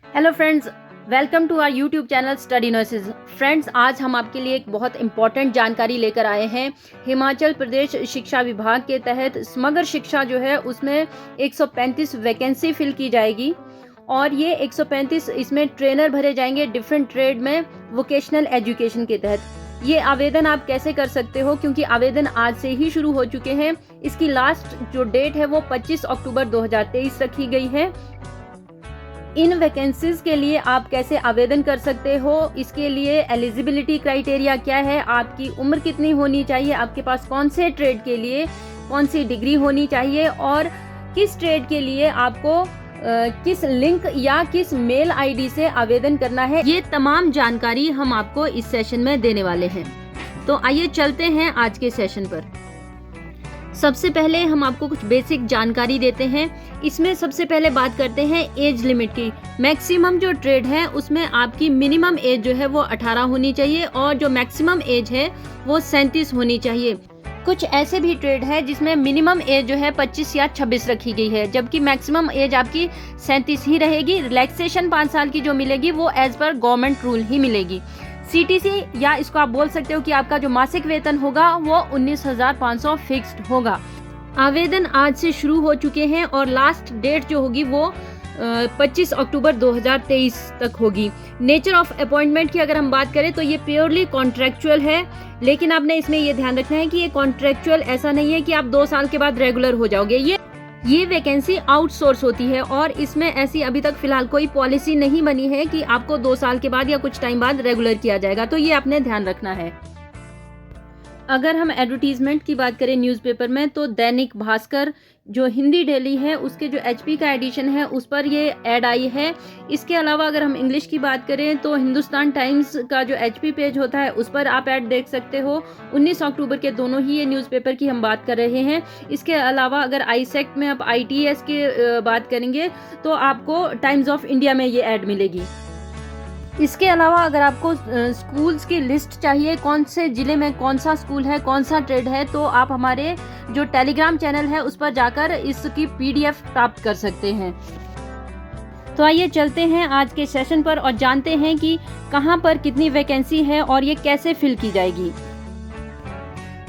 Hello friends, welcome to our YouTube channel Study Nurses. Friends, आज हम आपके लिए एक बहुत इंपॉर्टेंट जानकारी लेकर आए हैं। हिमाचल प्रदेश शिक्षा विभाग के तहत समग्र शिक्षा जो है उसमें 135 वैकेंसी फिल की जाएगी और ये 135 इसमें ट्रेनर भरे जाएंगे डिफरेंट ट्रेड में वोकेशनल एजुकेशन के तहत। ये आवेदन आप कैसे कर सकते हो, क्योंकि आवेदन आज से ही शुरू हो चुके हैं। इसकी लास्ट जो डेट है वो 25 अक्टूबर 2023 रखी गई है। इन वैकेंसीज के लिए आप कैसे आवेदन कर सकते हो, इसके लिए एलिजिबिलिटी क्राइटेरिया क्या है, आपकी उम्र कितनी होनी चाहिए, आपके पास कौन से ट्रेड के लिए कौन सी डिग्री होनी चाहिए और किस ट्रेड के लिए आपको किस लिंक या किस मेल आईडी से आवेदन करना है, ये तमाम जानकारी हम आपको इस सेशन में देने वाले हैं। तो आइए चलते हैं आज के सेशन पर। सबसे पहले हम आपको कुछ बेसिक जानकारी देते हैं। इसमें सबसे पहले बात करते हैं एज लिमिट की। मैक्सिमम जो ट्रेड है उसमें आपकी मिनिमम एज जो है वो 18 होनी चाहिए और जो मैक्सिमम एज है वो 37 होनी चाहिए। कुछ ऐसे भी ट्रेड है जिसमें मिनिमम एज जो है 25 या 26 रखी गई है, जबकि मैक्सिमम एज आपकी 37 ही रहेगी। रिलैक्सेशन 5 साल की जो मिलेगी वो एज पर गवर्नमेंट रूल ही मिलेगी। सीटीसी या इसको आप बोल सकते हो कि आपका जो मासिक वेतन होगा वो 19,500 फिक्स्ड होगा। आवेदन आज से शुरू हो चुके हैं और लास्ट डेट जो होगी वो 25 अक्टूबर 2023 तक होगी। नेचर ऑफ अपॉइंटमेंट की अगर हम बात करें तो ये प्योरली कॉन्ट्रैक्चुअल है, लेकिन आपने इसमें ये ध्यान रखना है कि ये कॉन्ट्रैक्चुअल ऐसा नहीं है कि आप 2 साल के बाद रेगुलर हो जाओगे। ये वैकेंसी आउटसोर्स होती है और इसमें ऐसी अभी तक फिलहाल कोई पॉलिसी नहीं बनी है कि आपको 2 साल के बाद या कुछ टाइम बाद रेगुलर किया जाएगा, तो ये आपने ध्यान रखना है। अगर हम एडवर्टीजमेंट की बात करें न्यूज़पेपर में, तो दैनिक भास्कर जो हिंदी डेली है उसके जो एचपी का एडिशन है उस पर ये ऐड आई है। इसके अलावा अगर हम इंग्लिश की बात करें तो हिंदुस्तान टाइम्स का जो एचपी पेज होता है उस पर आप ऐड देख सकते हो। 19 अक्टूबर के दोनों ही ये न्यूज़पेपर की हम बात कर रहे हैं। इसके अलावा अगर आईसेक्ट में आप आईटीएस की बात करेंगे तो आपको टाइम्स ऑफ इंडिया में ये ऐड मिलेगी। इसके अलावा अगर आपको स्कूल्स की लिस्ट चाहिए, कौन से ज़िले में कौन सा स्कूल है, कौन सा ट्रेड है, तो आप हमारे जो टेलीग्राम चैनल है उस पर जाकर इसकी पीडीएफ प्राप्त कर सकते हैं। तो आइए चलते हैं आज के सेशन पर और जानते हैं कि कहां पर कितनी वैकेंसी है और ये कैसे फिल की जाएगी।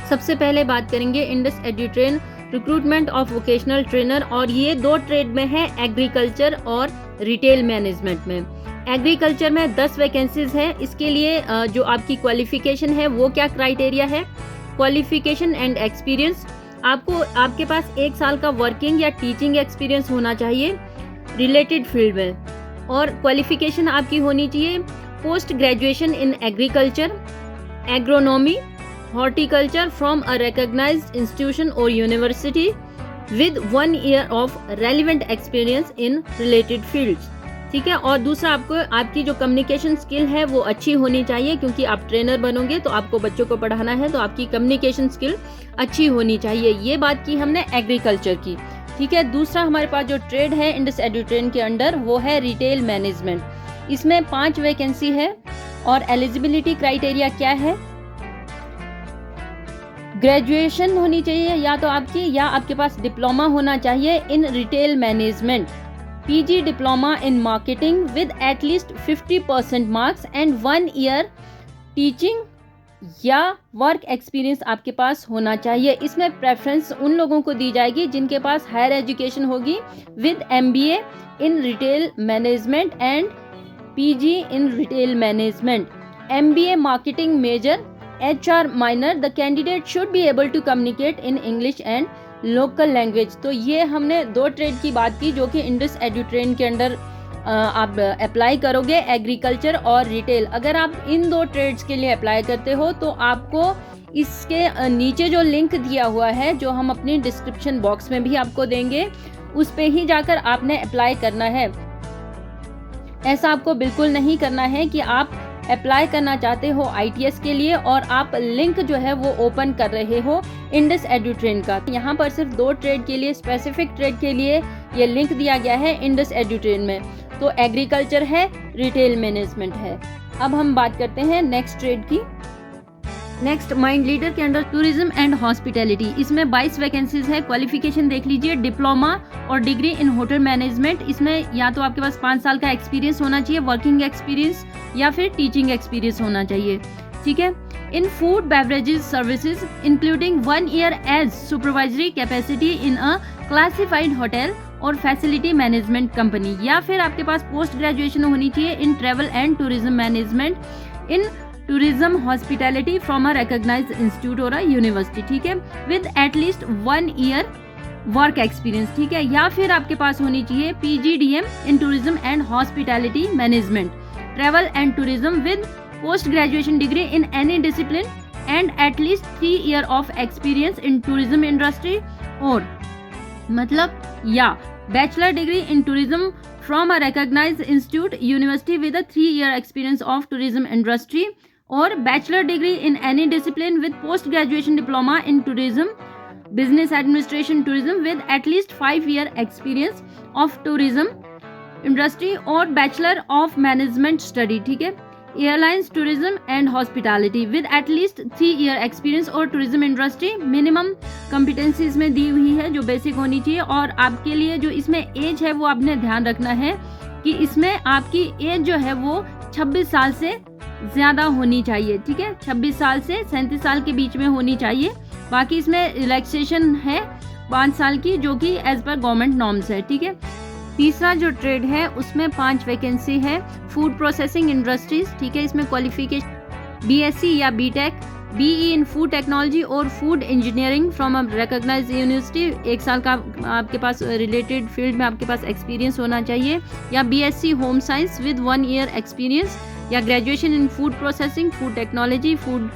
सबसे पहले बात करेंगे Indus Edutrain recruitment of vocational trainer, और ये 2 ट्रेड में है, एग्रीकल्चर और रिटेल मैनेजमेंट में। एग्रीकल्चर में 10 वैकेंसीज है। इसके लिए जो आपकी क्वालिफिकेशन है वो क्या क्राइटेरिया है, क्वालिफिकेशन एंड एक्सपीरियंस। आपके पास 1 साल का वर्किंग या टीचिंग एक्सपीरियंस होना चाहिए रिलेटेड फील्ड में, और क्वालिफिकेशन आपकी होनी चाहिए post graduation in agriculture, agronomy, horticulture from a recognised institution और university with 1 year of relevant experience in related fields. ठीक है। और दूसरा, आपकी जो कम्युनिकेशन स्किल है वो अच्छी होनी चाहिए, क्योंकि आप ट्रेनर बनोगे तो आपको बच्चों को पढ़ाना है, तो आपकी कम्युनिकेशन स्किल अच्छी होनी चाहिए। ये बात की हमने एग्रीकल्चर की। ठीक है। दूसरा हमारे पास जो ट्रेड है इंडस एड्यूट्रेन के अंडर वो है रिटेल मैनेजमेंट। इसमें 5 वैकेंसी है और एलिजिबिलिटी क्राइटेरिया क्या है, ग्रेजुएशन होनी चाहिए या तो आपकी, या आपके पास डिप्लोमा होना चाहिए इन retail management, PG diploma in marketing with at least 50% marks and 1 year teaching या वर्क एक्सपीरियंस आपके पास होना चाहिए। इसमें प्रेफरेंस उन लोगों को दी जाएगी जिनके पास हायर एजुकेशन होगी with MBA in retail management and PG in retail management, MBA marketing major, HR minor. The candidate should be able to communicate in English and local language. तो ये हमने 2 ट्रेड की बात की जो कि इंडस एड्यूट्रेन के अंडर आप अप्लाई करोगे, एग्रीकल्चर और रिटेल। अगर आप इन 2 ट्रेड्स के लिए अप्लाई करते हो तो आपको इसके नीचे जो लिंक दिया हुआ है, जो हम अपनी डिस्क्रिप्शन बॉक्स में भी आपको देंगे, उस पे ही जाकर आपने अप्लाई करना है। ऐसा आपको बिल्कुल नहीं करना है कि आप अप्लाई करना चाहते हो आईटीएस के लिए और आप लिंक जो है वो ओपन कर रहे हो इंडस एड्यूट्रेन का। यहाँ पर सिर्फ 2 ट्रेड के लिए, स्पेसिफिक ट्रेड के लिए ये लिंक दिया गया है इंडस एड्यूट्रेन में, तो एग्रीकल्चर है, रिटेल मैनेजमेंट है। अब हम बात करते हैं नेक्स्ट ट्रेड की। नेक्स्ट माइंड लीडर के अंडर टूरिज्म एंड हॉस्पिटैलिटी, इसमें 22 वैकेंसीज है। क्वालिफिकेशन देख लीजिए, डिप्लोमा और डिग्री इन होटल मैनेजमेंट। इसमें या तो आपके पास 5 साल का एक्सपीरियंस होना चाहिए, वर्किंग एक्सपीरियंस, या फिर टीचिंग एक्सपीरियंस होना चाहिए, ठीक है। In food beverages services including 1 year as supervisory capacity in a classified hotel और फैसिलिटी मैनेजमेंट कंपनी, या फिर आपके पास पोस्ट ग्रेजुएशन होनी चाहिए in travel and tourism management, in tourism hospitality from a recognised institute और अ यूनिवर्सिटी, ठीक है, with at least 1 year work experience, ठीक है। या फिर आपके पास होनी चाहिए PGDM in tourism and hospitality management, travel and tourism with post graduation degree in any discipline and at least 3 year of experience in tourism industry, और मतलब या bachelor degree in tourism from a recognised institute university with a 3 year experience of tourism industry, और bachelor degree in any discipline with post graduation diploma in tourism business administration tourism with at least 5 year experience of tourism industry, और bachelor of management study, ठीक है, airlines tourism and hospitality with at least 3 year experience और tourism industry. Minimum competencies में दी हुई है जो basic होनी चाहिए, और आपके लिए जो इसमें एज है वो आपने ध्यान रखना है कि इसमें आपकी एज जो है वो 26 साल से ज़्यादा होनी चाहिए, ठीक है, 26 साल से 37 साल के बीच में होनी चाहिए। बाकी इसमें रिलैक्सेशन है 5 साल की, जो कि एज पर गवर्नमेंट नॉर्म्स है, ठीक है। तीसरा जो ट्रेड है उसमें 5 वैकेंसी है, फूड प्रोसेसिंग इंडस्ट्रीज, ठीक है, इसमें क्वालिफिकेशन BSc या BTech, BE in food technology और food engineering from a recognised university, 1 साल का आपके पास रिलेटेड फील्ड में आपके पास एक्सपीरियंस होना चाहिए, या BSc home science with 1 year experience, या graduation in food processing, food technology, food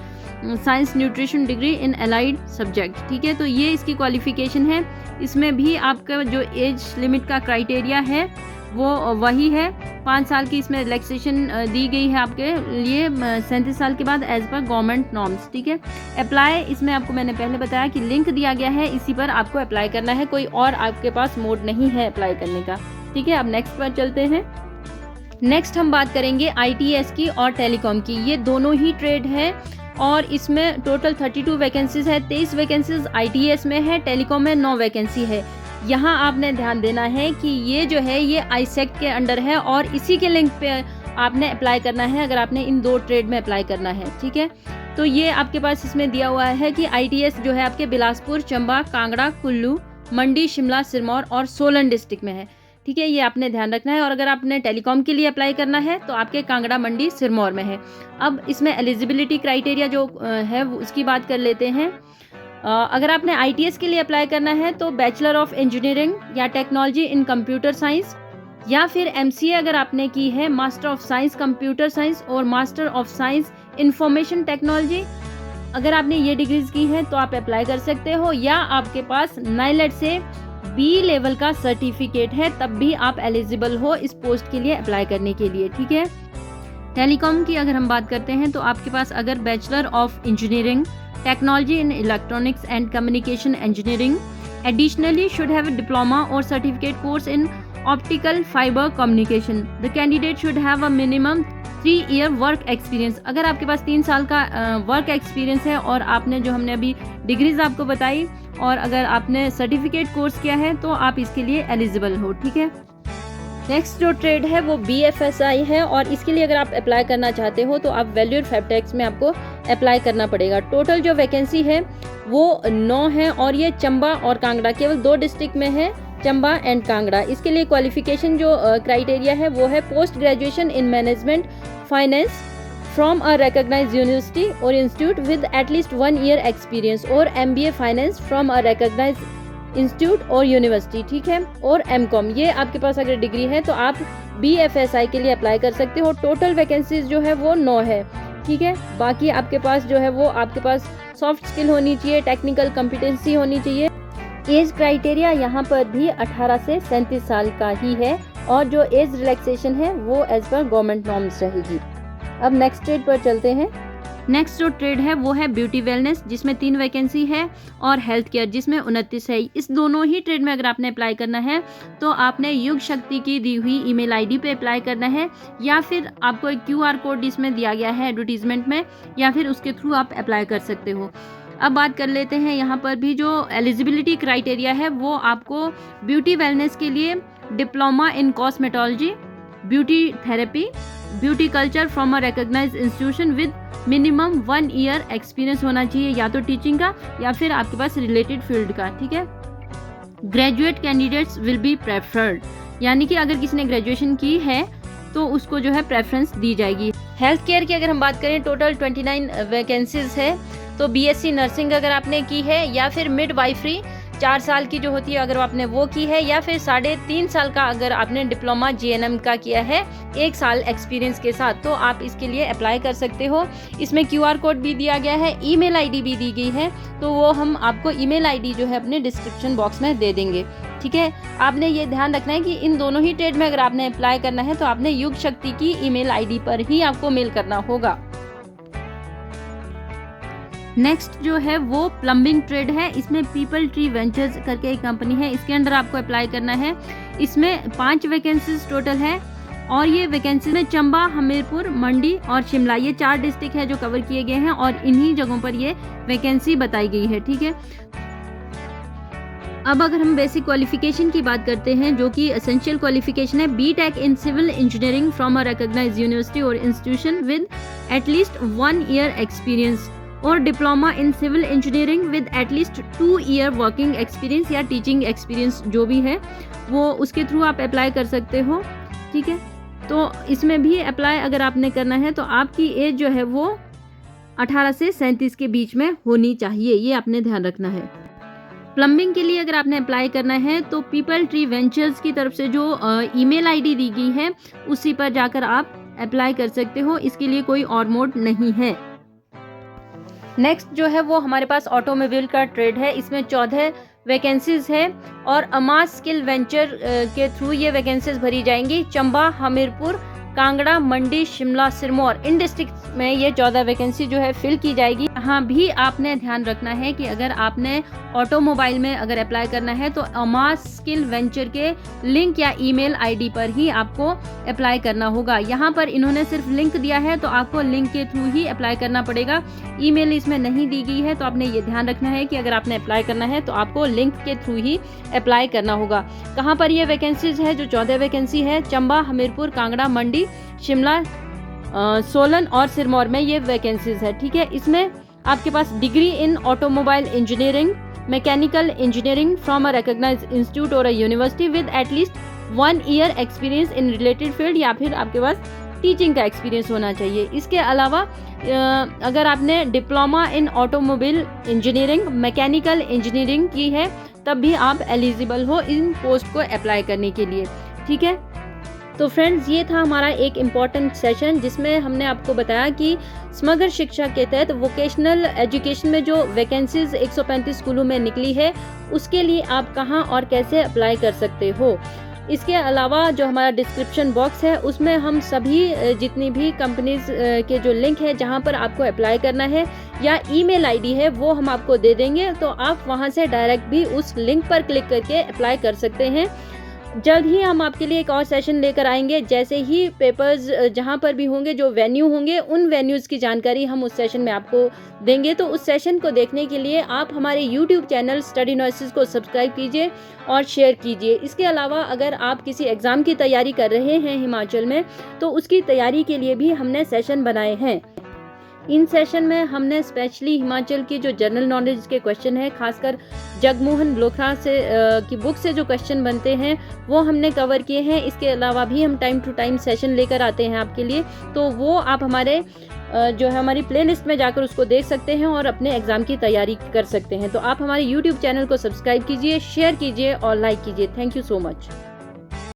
science nutrition degree in allied subject, ठीक है। तो ये इसकी क्वालिफिकेशन है। इसमें भी आपका जो एज लिमिट का क्राइटेरिया है वो वही है, 5 साल की इसमें रिलैक्सेशन दी गई है आपके लिए 37 साल के बाद एज पर गवर्नमेंट नॉर्म्स, ठीक है। अप्लाई, इसमें आपको मैंने पहले बताया कि लिंक दिया गया है, इसी पर आपको अप्लाई करना है, कोई और आपके पास मोड नहीं है अप्लाई करने का, ठीक है। अब नेक्स्ट पर चलते हैं। नेक्स्ट हम बात करेंगे ITS की और टेलीकॉम की। ये दोनों ही ट्रेड है और इसमें टोटल 32 वैकेंसीज है। 23 वैकेंसीज ITS में है, टेलीकॉम में 9 वैकेंसी है। यहाँ आपने ध्यान देना है कि ये जो है ये ISEC के अंडर है और इसी के लिंक पे आपने अप्लाई करना है अगर आपने इन 2 ट्रेड में अप्लाई करना है, ठीक है। तो ये आपके पास इसमें दिया हुआ है कि ITS जो है आपके बिलासपुर, चंबा, कांगड़ा, कुल्लू, मंडी, शिमला, सिरमौर और सोलन डिस्ट्रिक्ट में है, ठीक है। ये आपने ध्यान रखना है। और अगर आपने टेलीकॉम के लिए अप्लाई करना है तो आपके कांगड़ा, मंडी, सिरमौर में है। अब इसमें एलिजिबिलिटी क्राइटेरिया जो है उसकी बात कर लेते हैं। अगर आपने ITS के लिए अप्लाई करना है तो बैचलर ऑफ इंजीनियरिंग या टेक्नोलॉजी इन कंप्यूटर साइंस, या फिर MCA अगर आपने की है, master of science computer science और master of science information technology, अगर आपने ये डिग्रीज की हैं तो आप अप्लाई कर सकते हो। या आपके पास NILET से B लेवल का सर्टिफिकेट है तब भी आप एलिजिबल हो इस पोस्ट के लिए अप्लाई करने के लिए, ठीक है। टेलीकॉम की अगर हम बात करते हैं तो आपके पास अगर bachelor of engineering technology in electronics and communication engineering, additionally should have a diploma और certificate course in optical fibre communication, the candidate should have a minimum 3 year work experience. अगर आपके पास 3 साल का वर्क एक्सपीरियंस है और आपने जो हमने अभी डिग्रीज आपको बताई और अगर आपने सर्टिफिकेट कोर्स किया है तो आप इसके लिए एलिजिबल हो, ठीक है। नेक्स्ट जो ट्रेड है वो BFSI है और इसके लिए अगर आप अप्लाई करना चाहते हो तो आप वैल्यूड फैबटेक्स में आपको अप्लाई करना पड़ेगा। टोटल जो वैकेंसी है वो 9 है और ये चंबा और कांगड़ा, केवल 2 डिस्ट्रिक्ट में है, चंबा एंड कांगड़ा। इसके लिए क्वालिफिकेशन जो क्राइटेरिया है वो है post graduation in management finance from a recognised university और institute with at least 1 year experience, और MBA finance from a recognised institute और यूनिवर्सिटी, ठीक है, और MCOM। ये आपके पास अगर डिग्री है तो आप BFSI के लिए अप्लाई कर सकते हो। टोटल वैकेंसीज जो है वो 9 है, ठीक है। बाकी आपके पास जो है वो आपके पास सॉफ्ट स्किल होनी चाहिए, टेक्निकल कॉम्पिटेंसी होनी चाहिए। एज क्राइटेरिया यहाँ पर भी 18 से 37 साल का ही है और जो एज रिलैक्सेशन है वो एज पर गवर्नमेंट नॉर्म्स रहेगी। अब नेक्स्ट ट्रेड पर चलते हैं। नेक्स्ट जो ट्रेड है वो है ब्यूटी वेलनेस, जिसमें 3 वैकेंसी है, और हेल्थ केयर जिसमें 29 है। इस दोनों ही ट्रेड में अगर आपने अप्लाई करना है तो आपने युग शक्ति की दी हुई ईमेल आईडी पे अप्लाई करना है, या फिर आपको एक QR कोड इसमें दिया गया है एडवर्टीजमेंट में, या फिर उसके थ्रू आप अप्लाई कर सकते हो। अब बात कर लेते हैं यहाँ पर भी जो एलिजिबिलिटी क्राइटेरिया है, वो आपको ब्यूटी वेलनेस के लिए diploma in cosmetology, beauty therapy, beauty culture from a recognised institution with minimum 1 year experience होना चाहिए, या तो टीचिंग का या फिर आपके पास रिलेटेड फील्ड का, ठीक है। Graduate candidates will be preferred, यानी कि अगर किसी ने ग्रेजुएशन की है तो उसको जो है प्रेफरेंस दी जाएगी। हेल्थ केयर की अगर हम बात करें, टोटल 29 वैकेंसीज है। तो BSc नर्सिंग अगर आपने की है, या फिर मिडवाइफरी 4 साल की जो होती है अगर आपने वो की है, या फिर 3.5 साल का अगर आपने डिप्लोमा GNM का किया है 1 साल एक्सपीरियंस के साथ, तो आप इसके लिए अप्लाई कर सकते हो। इसमें QR कोड भी दिया गया है, ईमेल आईडी भी दी गई है, तो वो हम आपको ईमेल आईडी जो है अपने डिस्क्रिप्शन बॉक्स में दे देंगे, ठीक है। आपने ये ध्यान रखना है कि इन दोनों ही ट्रेड में अगर आपने अप्लाई करना है तो आपने युग शक्ति की ईमेल आईडी पर ही आपको मेल करना होगा। नेक्स्ट जो है वो प्लम्बिंग ट्रेड है। इसमें पीपल ट्री वेंचर्स करके एक कंपनी है, इसके अंडर आपको अप्लाई करना है। इसमें 5 वैकेंसीज टोटल है, और ये वैकेंसी में चंबा, हमीरपुर, मंडी और शिमला, ये 4 डिस्ट्रिक्ट है जो कवर किए गए हैं, और इन्हीं जगहों पर ये वैकेंसी बताई गई है, ठीक है। अब अगर हम बेसिक क्वालिफिकेशन की बात करते हैं, जो कि एसेंशियल क्वालिफिकेशन है, BTech in civil engineering from a recognised university और institution with at least 1 year experience, और diploma in civil engineering with at least 2 year working experience या टीचिंग एक्सपीरियंस जो भी है वो उसके थ्रू आप अप्लाई कर सकते हो, ठीक है। तो इसमें भी अप्लाई अगर आपने करना है तो आपकी एज जो है वो 18 से 37 के बीच में होनी चाहिए, ये आपने ध्यान रखना है। प्लम्बिंग के लिए अगर आपने अप्लाई करना है तो पीपल ट्री वेंचर्स की तरफ से जो ईमेल आईडी दी गई है उसी पर जाकर आप अप्लाई कर सकते हो, इसके लिए कोई और मोड नहीं है। नेक्स्ट जो है वो हमारे पास ऑटोमोबाइल का ट्रेड है। इसमें 14 वैकेंसीज है, और अमास स्किल वेंचर के थ्रू ये वैकेंसीज भरी जाएंगी। चंबा, हमीरपुर, कांगड़ा, मंडी, शिमला, सिरमौर, इन डिस्ट्रिक्ट में ये 14 वैकेंसी जो है फिल की जाएगी। यहाँ भी आपने ध्यान रखना है कि अगर आपने ऑटोमोबाइल में अगर अप्लाई करना है तो अमास स्किल वेंचर के लिंक या ईमेल आईडी पर ही आपको अप्लाई करना होगा। यहाँ पर इन्होंने सिर्फ लिंक दिया है, तो आपको लिंक के थ्रू ही अप्लाई करना पड़ेगा। ईमेल इसमें नहीं दी गई है, तो आपने ये ध्यान रखना है कि अगर आपने अप्लाई करना है तो आपको लिंक के थ्रू ही अप्लाई करना होगा। कहाँ पर ये वैकेंसीज है? जो 14 वैकेंसी है, चंबा, हमीरपुर, कांगड़ा, मंडी, शिमला, सोलन और सिरमौर में ये वैकेंसीज है, ठीक है। इसमें आपके पास degree in automobile engineering, mechanical engineering from a recognised institute और a university with at least 1 year experience in related field, या फिर आपके पास टीचिंग का एक्सपीरियंस होना चाहिए। इसके अलावा अगर आपने diploma in automobile engineering, mechanical engineering की है तब भी आप एलिजिबल हो इन पोस्ट को अप्लाई करने के लिए, ठीक है। तो फ्रेंड्स, ये था हमारा एक इम्पॉर्टेंट सेशन जिसमें हमने आपको बताया कि समग्र शिक्षा के तहत वोकेशनल एजुकेशन में जो वैकेंसीज 135 स्कूलों में निकली है उसके लिए आप कहां और कैसे अप्लाई कर सकते हो। इसके अलावा जो हमारा डिस्क्रिप्शन बॉक्स है उसमें हम सभी जितनी भी कंपनीज के जो लिंक है जहां पर आपको अप्लाई करना है या ईमेल आईडी है वो हम आपको दे देंगे, तो आप वहां से डायरेक्ट भी उस लिंक पर क्लिक करके अप्लाई कर सकते हैं। जल्द ही हम आपके लिए एक और सेशन लेकर आएंगे। जैसे ही पेपर्स जहां पर भी होंगे, जो वेन्यू होंगे, उन वेन्यूज़ की जानकारी हम उस सेशन में आपको देंगे। तो उस सेशन को देखने के लिए आप हमारे यूट्यूब चैनल स्टडी नॉइसेस को सब्सक्राइब कीजिए और शेयर कीजिए। इसके अलावा अगर आप किसी एग्ज़ाम की तैयारी कर रहे हैं हिमाचल में, तो उसकी तैयारी के लिए भी हमने सेशन बनाए हैं। इन सेशन में हमने स्पेशली हिमाचल की जो जनरल नॉलेज के क्वेश्चन है, खासकर जगमोहन ब्लोखरा से की बुक से जो क्वेश्चन बनते हैं वो हमने कवर किए हैं। इसके अलावा भी हम टाइम टू टाइम सेशन लेकर आते हैं आपके लिए, तो वो आप हमारे जो है हमारी प्लेलिस्ट में जाकर उसको देख सकते हैं और अपने एग्ज़ाम की तैयारी कर सकते हैं। तो आप हमारे यूट्यूब चैनल को सब्सक्राइब कीजिए, शेयर कीजिए और लाइक कीजिए। Thank you so much.